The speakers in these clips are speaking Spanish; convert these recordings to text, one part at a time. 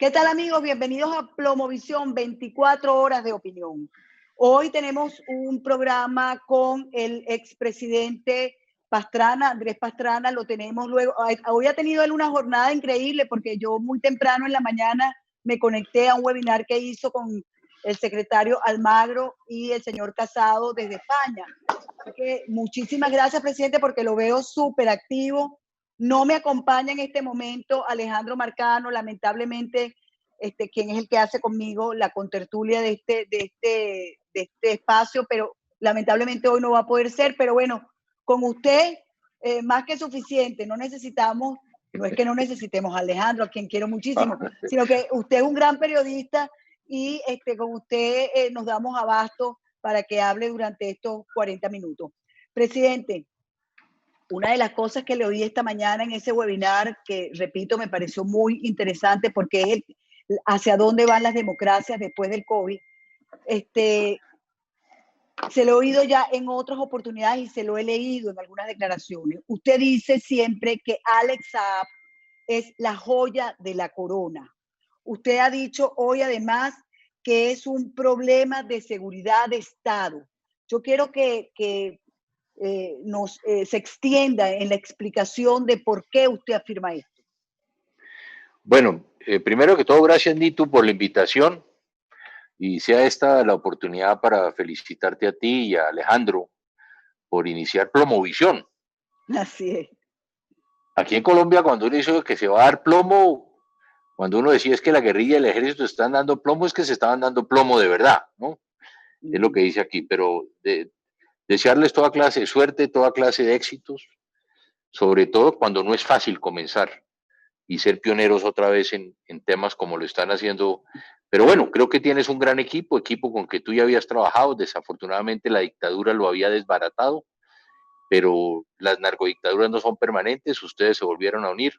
¿Qué tal, amigos? Bienvenidos a Plomovisión, 24 horas de opinión. Hoy tenemos un programa con el expresidente Pastrana, Andrés Pastrana, lo tenemos luego. Hoy ha tenido él una jornada increíble porque yo muy temprano en la mañana me conecté a un webinar que hizo con el secretario Almagro y el señor Casado desde España. Así que muchísimas gracias, presidente, porque lo veo súper activo. No me acompaña en este momento Alejandro Marcano, lamentablemente, quien es el que hace conmigo la contertulia de este espacio, pero lamentablemente hoy no va a poder ser. Pero bueno, con usted, más que suficiente. No necesitamos, no es que no necesitemos a Alejandro, a quien quiero muchísimo, sino que usted es un gran periodista y con usted nos damos abasto para que hable durante estos 40 minutos. Presidente, una de las cosas que le oí esta mañana en ese webinar, que repito, me pareció muy interesante porque es hacia dónde van las democracias después del COVID, se lo he oído ya en otras oportunidades y se lo he leído en algunas declaraciones. Usted dice siempre que Alex Saab es la joya de la corona. Usted ha dicho hoy además que es un problema de seguridad de Estado. Yo quiero que se extienda en la explicación de por qué usted afirma esto. Bueno, primero que todo, gracias, Nito, por la invitación, y sea esta la oportunidad para felicitarte a ti y a Alejandro por iniciar Plomovisión. Así es. Aquí en Colombia, cuando uno dice que se va a dar plomo, cuando uno decía es que la guerrilla y el ejército están dando plomo, es que se estaban dando plomo de verdad, ¿no? Es lo que dice aquí, pero desearles toda clase de suerte, toda clase de éxitos, sobre todo cuando no es fácil comenzar y ser pioneros otra vez en temas como lo están haciendo. Pero bueno, creo que tienes un gran equipo con que tú ya habías trabajado. Desafortunadamente la dictadura lo había desbaratado, pero las narcodictaduras no son permanentes, ustedes se volvieron a unir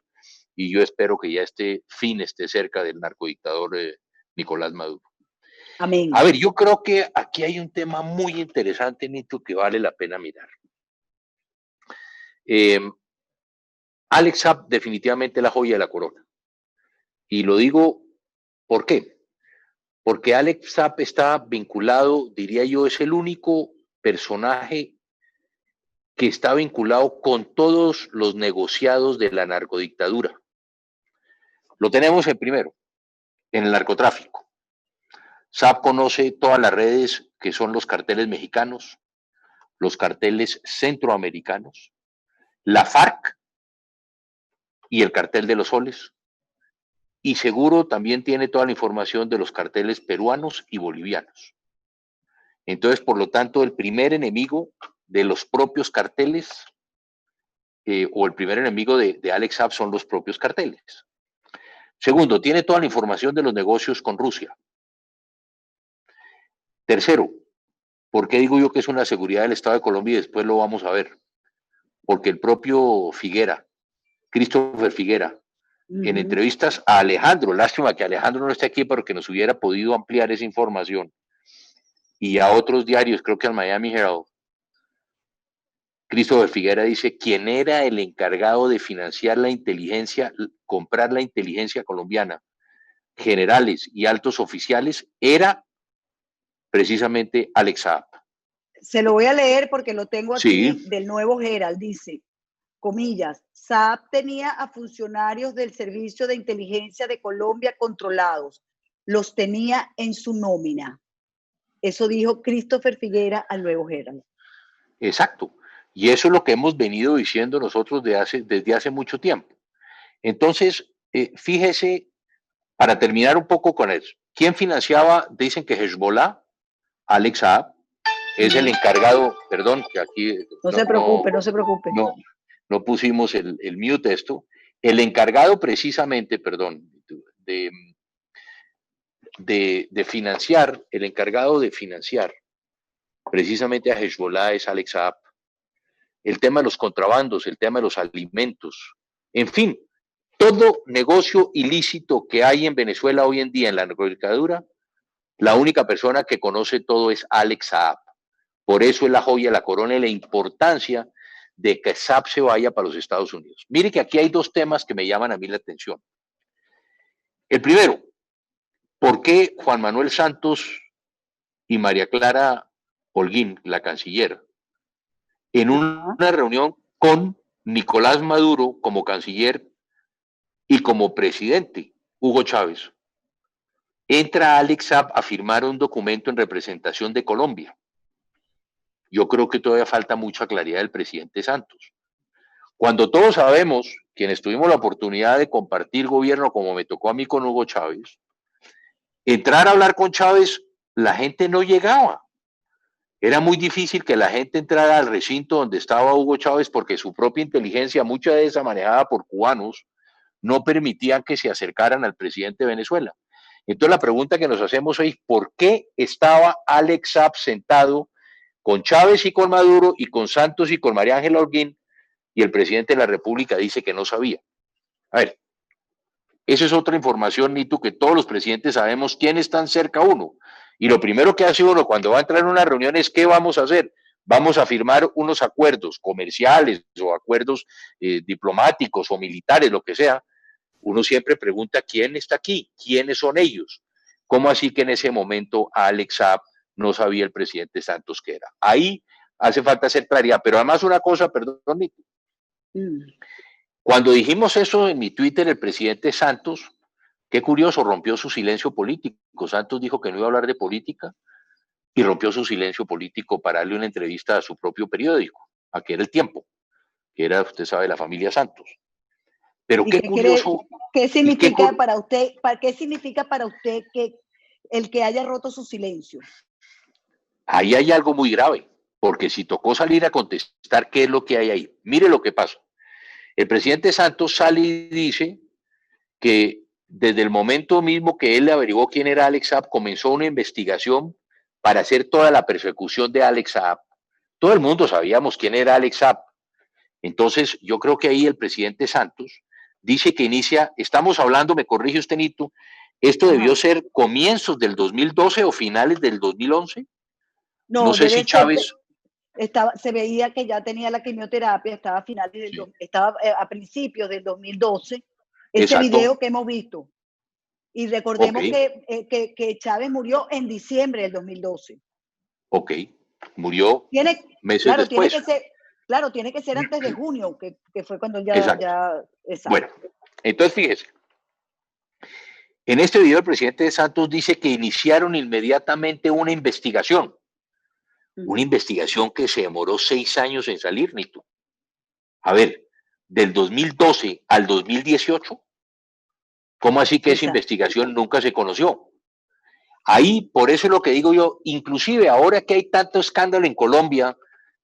y yo espero que ya este fin esté cerca del narcodictador Nicolás Maduro. Amén. A ver, yo creo que aquí hay un tema muy interesante, Nito, que vale la pena mirar. Alex Saab definitivamente la joya de la corona. Y lo digo, ¿por qué? Porque Alex Saab está vinculado, diría yo, es el único personaje que está vinculado con todos los negociados de la narcodictadura. Lo tenemos en primero, en el narcotráfico. Saab conoce todas las redes que son los carteles mexicanos, los carteles centroamericanos, la FARC y el cartel de los soles. Y seguro también tiene toda la información de los carteles peruanos y bolivianos. Entonces, por lo tanto, el primer enemigo de los propios carteles o el primer enemigo de Alex Saab son los propios carteles. Segundo, tiene toda la información de los negocios con Rusia. Tercero, ¿por qué digo yo que es una seguridad del Estado de Colombia y después lo vamos a ver? Porque el propio Figuera, Christopher Figuera, en entrevistas a Alejandro, lástima que Alejandro no esté aquí, pero que nos hubiera podido ampliar esa información, y a otros diarios, creo que al Miami Herald, Christopher Figuera dice quién era el encargado de financiar la inteligencia, comprar la inteligencia colombiana, generales y altos oficiales, era precisamente Alex Saab. Se lo voy a leer porque lo tengo aquí, Sí. del Nuevo Herald, dice, comillas, Saab tenía a funcionarios del Servicio de Inteligencia de Colombia controlados, los tenía en su nómina. Eso dijo Christopher Figuera al Nuevo Herald. Exacto. Y eso es lo que hemos venido diciendo nosotros desde hace mucho tiempo. Entonces, fíjese, para terminar un poco con eso, ¿quién financiaba? Dicen que Hezbollah, Alex Saab, es el encargado, perdón, que aquí no se preocupe. No pusimos el mute esto, el encargado precisamente, perdón, de financiar, el encargado de financiar precisamente a Hezbollah es Alex Saab. El tema de los contrabandos, el tema de los alimentos, en fin, todo negocio ilícito que hay en Venezuela hoy en día en la narcodictadura, la única persona que conoce todo es Alex Saab. Por eso es la joya de la corona y la importancia de que Saab se vaya para los Estados Unidos. Mire que aquí hay dos temas que me llaman a mí la atención. El primero, ¿por qué Juan Manuel Santos y María Clara Holguín, la canciller, en una Ajá. reunión con Nicolás Maduro como canciller y como presidente, Hugo Chávez, entra Alex Saab a firmar un documento en representación de Colombia? Yo creo que todavía falta mucha claridad del presidente Santos. Cuando todos sabemos, quienes tuvimos la oportunidad de compartir gobierno como me tocó a mí con Hugo Chávez, entrar a hablar con Chávez, la gente no llegaba. Era muy difícil que la gente entrara al recinto donde estaba Hugo Chávez porque su propia inteligencia, mucha de esa manejada por cubanos, no permitían que se acercaran al presidente de Venezuela. Entonces la pregunta que nos hacemos es, ¿por qué estaba Alex Saab sentado con Chávez y con Maduro y con Santos y con María Ángela Holguín y el presidente de la República dice que no sabía? A ver, esa es otra información, Nito, que todos los presidentes sabemos quiénes están cerca a uno. Y lo primero que hace uno cuando va a entrar en una reunión es, ¿qué vamos a hacer? Vamos a firmar unos acuerdos comerciales o acuerdos diplomáticos o militares, lo que sea. Uno siempre pregunta, ¿quién está aquí? ¿Quiénes son ellos? ¿Cómo así que en ese momento Alex Saab no sabía el presidente Santos qué era? Ahí hace falta hacer claridad. Pero además una cosa, perdón, Nito. Cuando dijimos eso en mi Twitter, el presidente Santos, qué curioso, rompió su silencio político. Santos dijo que no iba a hablar de política y rompió su silencio político para darle una entrevista a su propio periódico, a que era El Tiempo, que era, usted sabe, la familia Santos. Pero ¿Y qué qué quiere, curioso. qué significa para usted, qué significa para usted que el que haya roto su silencio? Ahí hay algo muy grave, porque si tocó salir a contestar qué es lo que hay ahí, mire lo que pasó. El presidente Santos sale y dice que desde el momento mismo que él averiguó quién era Alex Saab, comenzó una investigación para hacer toda la persecución de Alex Saab. Todo el mundo sabíamos quién era Alex Saab. Entonces, yo creo que ahí el presidente Santos dice que inicia, estamos hablando, me corrige usted, Nito, esto debió ser comienzos del 2012 o finales del 2011. No No, sé si debe ser, Chávez... se veía que ya tenía la quimioterapia, estaba a finales del, Sí, estaba a principios del 2012, ese exacto. video que hemos visto. Y Ok, recordemos que Chávez murió en diciembre del 2012. ok. Murió Tiene, meses claro, después. tiene que ser antes de junio, que fue cuando Exacto. ya, exacto. Bueno, entonces fíjese. En este video el presidente Santos dice que iniciaron inmediatamente una investigación. Una investigación que se demoró 6 años en salir, Nito. A ver, del 2012 al 2018, ¿cómo así que esa Exacto. investigación nunca se conoció? Ahí, por eso es lo que digo yo, inclusive ahora que hay tanto escándalo en Colombia,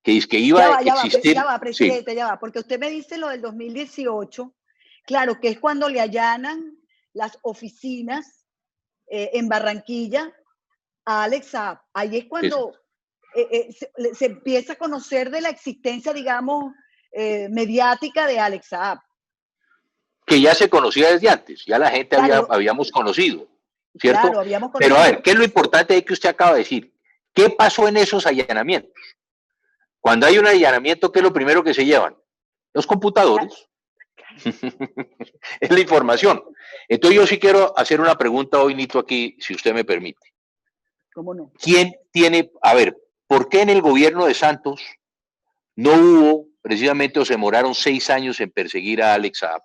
que es que iba a existir, sí, presidente, ya va, porque usted me dice lo del 2018, claro, que es cuando le allanan las oficinas en Barranquilla a Alex Saab. Ahí es es, cuando se empieza a conocer de la existencia, digamos, mediática de Alex Saab. que ya se conocía desde antes, ya la gente Claro, habíamos conocido, ¿cierto? claro, habíamos Pero a conocido. ver, ¿qué es lo importante de que usted acaba de decir? ¿Qué pasó en esos allanamientos? Cuando hay un allanamiento, ¿qué es lo primero que se llevan? Los computadores. Es la información. Entonces yo sí quiero hacer una pregunta hoy, Nito, aquí, si usted me permite. ¿Cómo no? ¿Quién tiene, a ver, por qué en el gobierno de Santos no hubo, precisamente, o se demoraron 6 años en perseguir a Alex Saab?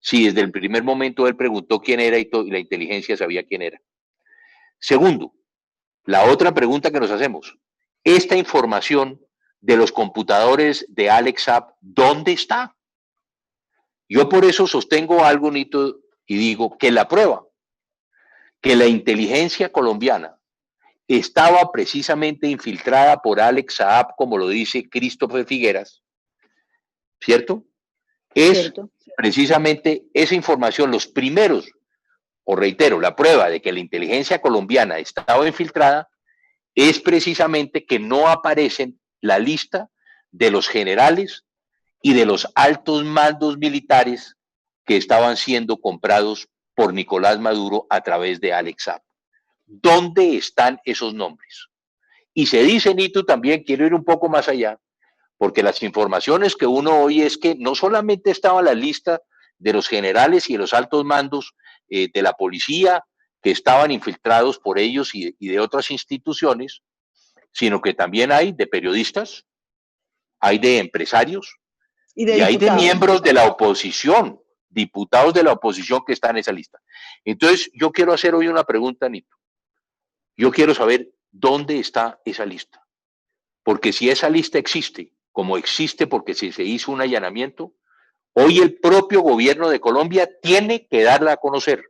Si desde el primer momento él preguntó quién era y la inteligencia sabía quién era. Segundo, la otra pregunta que nos hacemos, esta información de los computadores de Alex Saab, ¿dónde está? Yo por eso sostengo algo, Nito, y digo que la prueba, que la inteligencia colombiana estaba precisamente infiltrada por Alex Saab, como lo dice Christopher Figueras, ¿cierto? Es ¿Cierto? precisamente esa información, los primeros, o reitero, la prueba de que la inteligencia colombiana estaba infiltrada, es precisamente que no aparecen la lista de los generales y de los altos mandos militares que estaban siendo comprados por Nicolás Maduro a través de Alex Saab. ¿Dónde están esos nombres? Y se dice, Nito, también quiero ir un poco más allá, porque las informaciones que uno oye es que no solamente estaba la lista de los generales y de los altos mandos de la policía que estaban infiltrados por ellos y de otras instituciones, sino que también hay de periodistas, hay de empresarios Y y de hay de diputados. miembros de la oposición, diputados de la oposición que están en esa lista. Entonces, yo quiero hacer hoy una pregunta, Nito. Yo quiero saber dónde está esa lista. Porque si esa lista existe, como existe porque se hizo un allanamiento, hoy el propio gobierno de Colombia tiene que darla a conocer.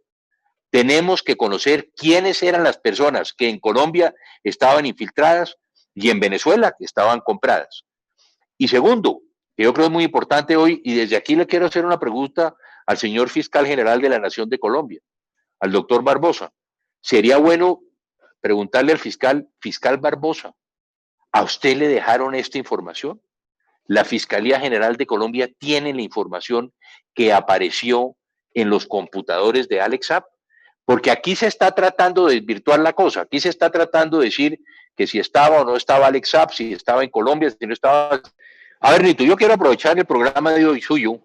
Tenemos que conocer quiénes eran las personas que en Colombia estaban infiltradas y en Venezuela que estaban compradas. Y segundo, que yo creo es muy importante hoy, y desde aquí le quiero hacer una pregunta al señor fiscal general de la Nación de Colombia, al doctor Barbosa. Sería bueno preguntarle al fiscal Barbosa, ¿a usted le dejaron esta información? La Fiscalía General de Colombia tiene la información que apareció en los computadores de Alex Saab, porque aquí se está tratando de desvirtuar la cosa, aquí se está tratando de decir que si estaba o no estaba Alex Saab, si estaba en Colombia, si no estaba. A ver, Nito, yo quiero aprovechar el programa de hoy suyo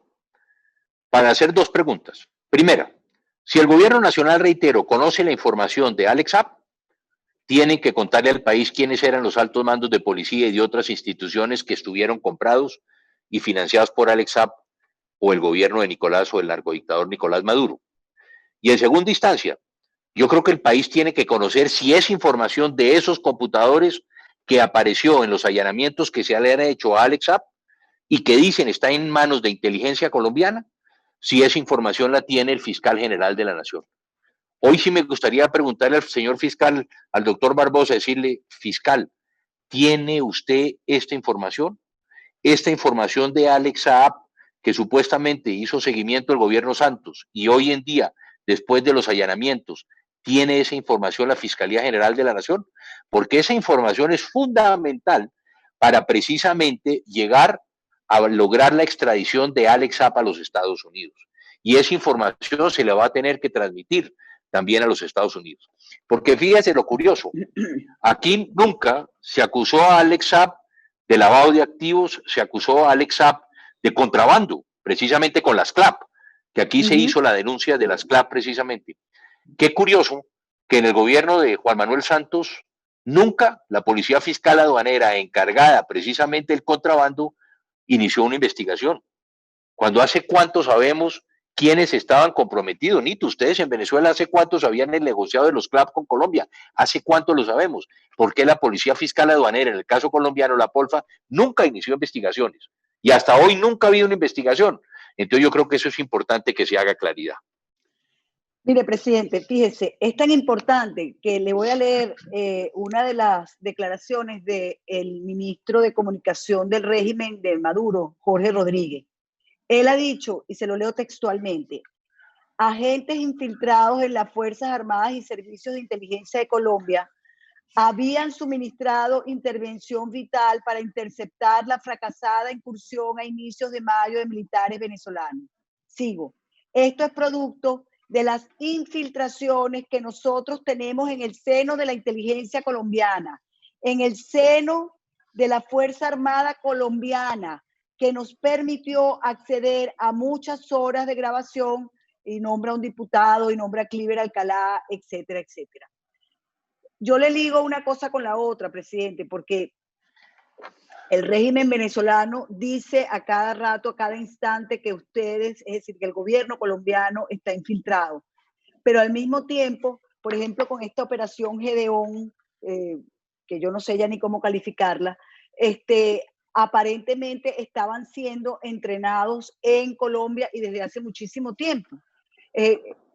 para hacer dos preguntas. Primera, si el gobierno nacional, reitero, conoce la información de Alex Saab, tienen que contarle al país quiénes eran los altos mandos de policía y de otras instituciones que estuvieron comprados y financiados por Alex Saab o el gobierno de Nicolás o el narcodictador Nicolás Maduro. Y en segunda instancia, yo creo que el país tiene que conocer si esa información de esos computadores que apareció en los allanamientos que se le han hecho a Alex Saab y que dicen está en manos de inteligencia colombiana, si esa información la tiene el fiscal general de la Nación. Hoy sí me gustaría preguntarle al señor fiscal, al doctor Barbosa, decirle, fiscal, ¿tiene usted esta información? Esta información de Alex Saab, que supuestamente hizo seguimiento del gobierno Santos y hoy en día, después de los allanamientos, ¿tiene esa información la Fiscalía General de la Nación? Porque esa información es fundamental para precisamente llegar a lograr la extradición de Alex Saab a los Estados Unidos. Y esa información se le va a tener que transmitir también a los Estados Unidos. Porque fíjese lo curioso, aquí nunca se acusó a Alex Saab de lavado de activos, se acusó a Alex Saab de contrabando, precisamente con las CLAP, que aquí se hizo la denuncia de las CLAP precisamente. Qué curioso que en el gobierno de Juan Manuel Santos nunca la Policía Fiscal Aduanera encargada precisamente del contrabando inició una investigación. Cuando hace cuánto sabemos quiénes estaban comprometidos. Nito, ustedes en Venezuela hace cuánto sabían el negociado de los CLAP con Colombia, hace cuánto lo sabemos. ¿Por qué la Policía Fiscal Aduanera, en el caso colombiano, la Polfa, nunca inició investigaciones? Y hasta hoy nunca ha habido una investigación. Entonces yo creo que eso es importante que se haga claridad. Mire, presidente, fíjese, es tan importante que le voy a leer una de las declaraciones del ministro de Comunicación del régimen de Maduro, Jorge Rodríguez. Él ha dicho, y se lo leo textualmente, agentes infiltrados en las Fuerzas Armadas y Servicios de Inteligencia de Colombia habían suministrado intervención vital para interceptar la fracasada incursión a inicios de mayo de militares venezolanos. Sigo. Esto es producto de las infiltraciones que nosotros tenemos en el seno de la inteligencia colombiana, en el seno de la Fuerza Armada colombiana, que nos permitió acceder a muchas horas de grabación y nombra a un diputado y nombra a Cliver Alcalá, etcétera, etcétera. Yo le ligo una cosa con la otra, presidente, porque el régimen venezolano dice a cada rato, a cada instante que ustedes, es decir, que el gobierno colombiano está infiltrado. Pero al mismo tiempo, por ejemplo, con esta operación Gedeón, que yo no sé ya ni cómo calificarla, aparentemente estaban siendo entrenados en Colombia y desde hace muchísimo tiempo.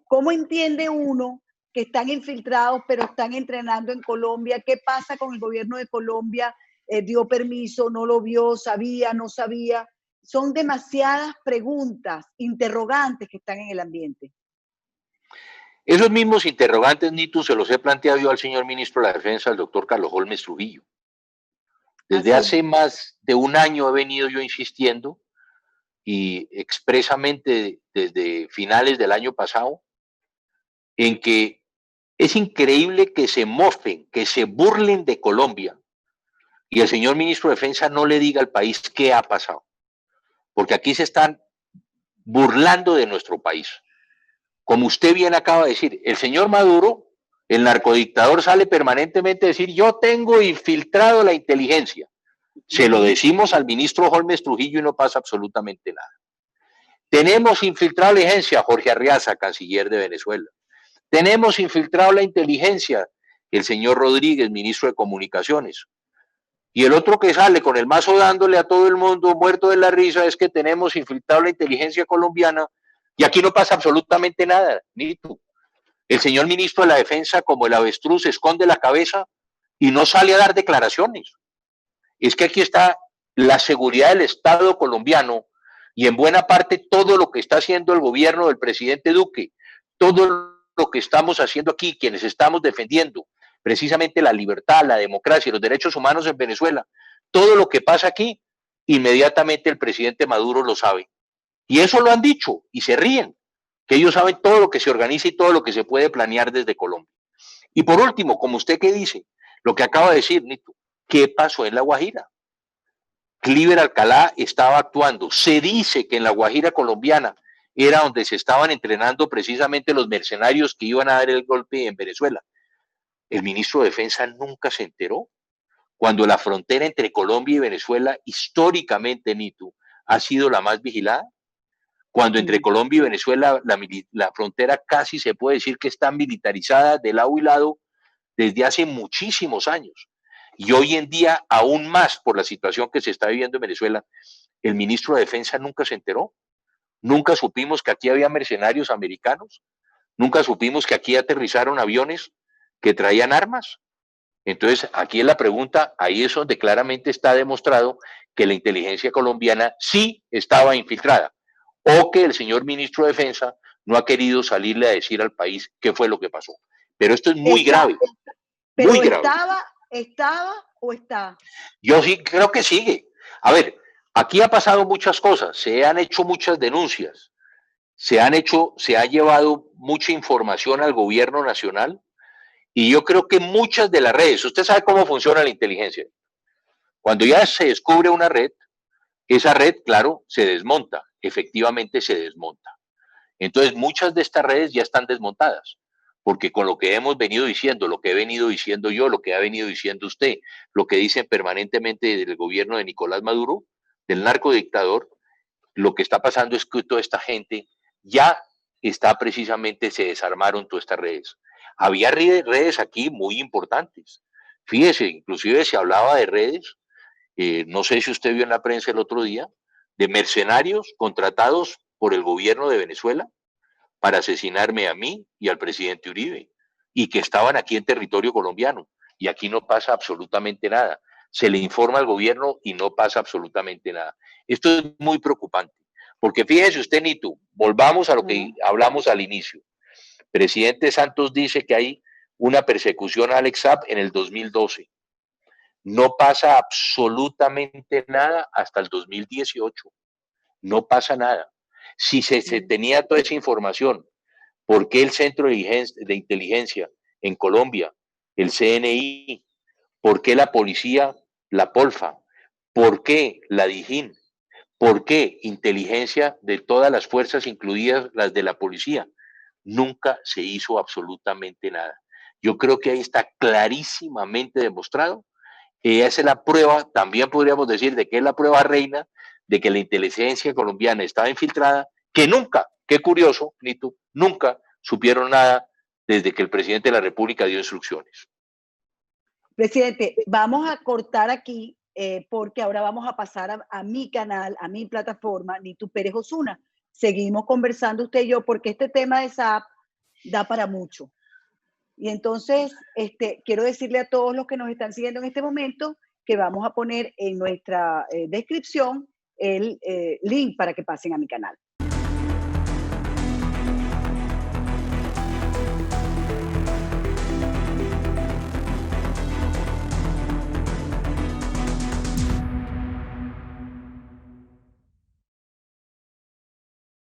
¿Cómo entiende uno que están infiltrados pero están entrenando en Colombia? ¿Qué pasa con el gobierno de Colombia? ¿Dio permiso? ¿No lo vio? ¿Sabía? ¿No sabía? Son demasiadas preguntas, interrogantes que están en el ambiente. Esos mismos interrogantes, Nito, se los he planteado yo al señor ministro de la Defensa, al doctor Carlos Holmes Trujillo. Desde hace más de un año he venido yo insistiendo y expresamente desde finales del año pasado en que es increíble que se mofen, que se burlen de Colombia y el señor ministro de Defensa no le diga al país qué ha pasado. Porque aquí se están burlando de nuestro país. como usted bien acaba de decir, el señor Maduro, el narcodictador, sale permanentemente a decir, yo tengo infiltrado la inteligencia. Se lo decimos al ministro Holmes Trujillo y no pasa absolutamente nada. Tenemos infiltrado la inteligencia, Jorge Arriaza, canciller de Venezuela. Tenemos infiltrado la inteligencia, el señor Rodríguez, ministro de Comunicaciones. Y el otro que sale con el mazo dándole a todo el mundo muerto de la risa es que tenemos infiltrado la inteligencia colombiana y aquí no pasa absolutamente nada, ni tú. El señor ministro de la Defensa, como el avestruz, esconde la cabeza y no sale a dar declaraciones. Es que aquí está la seguridad del Estado colombiano y en buena parte todo lo que está haciendo el gobierno del presidente Duque, todo lo que estamos haciendo aquí, quienes estamos defendiendo precisamente la libertad, la democracia y los derechos humanos en Venezuela, todo lo que pasa aquí, inmediatamente el presidente Maduro lo sabe. Y eso lo han dicho y se ríen, que ellos saben todo lo que se organiza y todo lo que se puede planear desde Colombia. Y por último, como usted que dice, lo que acaba de decir, Nito, ¿qué pasó en La Guajira? Cliver Alcalá estaba actuando. Se dice que en La Guajira colombiana era donde se estaban entrenando precisamente los mercenarios que iban a dar el golpe en Venezuela. El ministro de Defensa nunca se enteró cuando la frontera entre Colombia y Venezuela, históricamente, Nito, ha sido la más vigilada. Cuando entre Colombia y Venezuela la frontera casi se puede decir que está militarizada de lado y lado desde hace muchísimos años. Y hoy en día, aún más por la situación que se está viviendo en Venezuela, el ministro de Defensa nunca se enteró. Nunca supimos que aquí había mercenarios americanos. Nunca supimos que aquí aterrizaron aviones que traían armas. Entonces, aquí es la pregunta, ahí es donde claramente está demostrado que la inteligencia colombiana sí estaba infiltrada, o que el señor ministro de Defensa no ha querido salirle a decir al país qué fue lo que pasó. Pero esto es muy grave, muy pero grave. ¿Estaba o está? Yo sí creo que sigue. A ver, aquí ha pasado muchas cosas, se han hecho muchas denuncias, se ha llevado mucha información al gobierno nacional y yo creo que muchas de las redes, usted sabe cómo funciona la inteligencia. Cuando ya se descubre una red, esa red, claro, se desmonta, efectivamente se desmonta. Entonces, muchas de estas redes ya están desmontadas, porque con lo que hemos venido diciendo, lo que he venido diciendo yo, lo que ha venido diciendo usted, lo que dicen permanentemente del gobierno de Nicolás Maduro, del narcodictador, lo que está pasando es que toda esta gente ya está precisamente, se desarmaron todas estas redes. Había redes aquí muy importantes. Fíjese, inclusive se hablaba de redes, no sé si usted vio en la prensa el otro día, de mercenarios contratados por el gobierno de Venezuela para asesinarme a mí y al presidente Uribe, y que estaban aquí en territorio colombiano, y aquí no pasa absolutamente nada. Se le informa al gobierno y no pasa absolutamente nada. Esto es muy preocupante, porque fíjese usted, Nito, volvamos a lo que hablamos al inicio. Presidente Santos dice que hay una persecución a Alex Saab en el 2012. No pasa absolutamente nada hasta el 2018. No pasa nada. Si se tenía toda esa información, ¿por qué el Centro de Inteligencia en Colombia, el CNI, por qué la policía, la Polfa, por qué la DIJÍN, por qué inteligencia de todas las fuerzas, incluidas las de la policía? Nunca se hizo absolutamente nada. Yo creo que ahí está clarísimamente demostrado. Esa es la prueba, también podríamos decir, de que es la prueba reina de que la inteligencia colombiana estaba infiltrada, que nunca, qué curioso, Nito, nunca supieron nada desde que el presidente de la República dio instrucciones. Presidente, vamos a cortar aquí porque ahora vamos a pasar a mi canal, a mi plataforma, Nitu Pérez Osuna. Seguimos conversando usted y yo porque este tema de SAP da para mucho. Y entonces, quiero decirle a todos los que nos están siguiendo en este momento que vamos a poner en nuestra descripción el link para que pasen a mi canal.